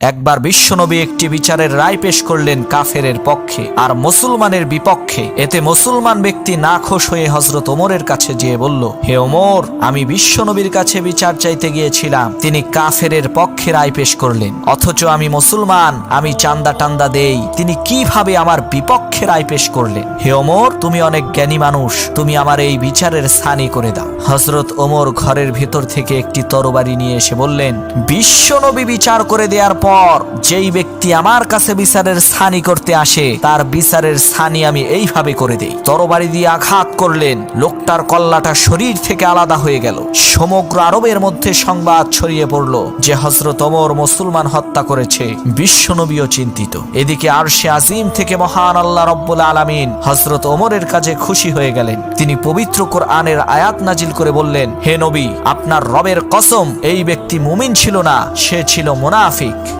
একবার বিশ্বনবী একটি বিচারের রায় পেশ করলেন কাফেরের পক্ষে আর মুসলমানের বিপক্ষে। এতে মুসলমান ব্যক্তি নাখোশ হয়ে হযরত ওমরের কাছে গিয়ে বলল, হে ওমর, আমি বিশ্বনবীর কাছে বিচার চাইতে গিয়েছিলাম, তিনি কাফেরের পক্ষে রায় পেশ করলেন, অথচ আমি মুসলমান, আমি চান্দা টান্দা দেই, তিনি কিভাবে আমার বিপক্ষে রায় পেশ করলেন? হে ওমর, তুমি অনেক জ্ঞানী মানুষ, তুমি আমার এই বিচারের স্থানী করে দাও। হযরত ওমর ঘরের ভিতর থেকে একটি তরবারি নিয়ে এসে বললেন, বিশ্বনবী বিচার করে দেওয়ার পর যেই ব্যক্তি আমার কাছে বিচারের স্থানী করতে আসে তার বিচারের স্থানী আমি এইভাবে করে দেই। তরবারি দিয়ে আঘাত করলেন, লোকটার কল্লাটা শরীর থেকে আলাদা হয়ে গেল। সমগ্র আরবের মধ্যে সংবাদ ছড়িয়ে পড়ল যে হযরত ওমর মুসলমান হত্যা করেছে। বিশ্বনবীও চিন্তিত। এদিকে আরশে আজিম থেকে মহান আল্লাহ রব্বুল আলামিন হযরত ওমরের কাজে খুশি হয়ে গেলেন। তিনি পবিত্র কোরআনের আয়াত নাজিল করে বললেন, হে নবী, আপনার রবের কসম, এই ব্যক্তি মুমিন ছিল না, সে ছিল মুনাফিক।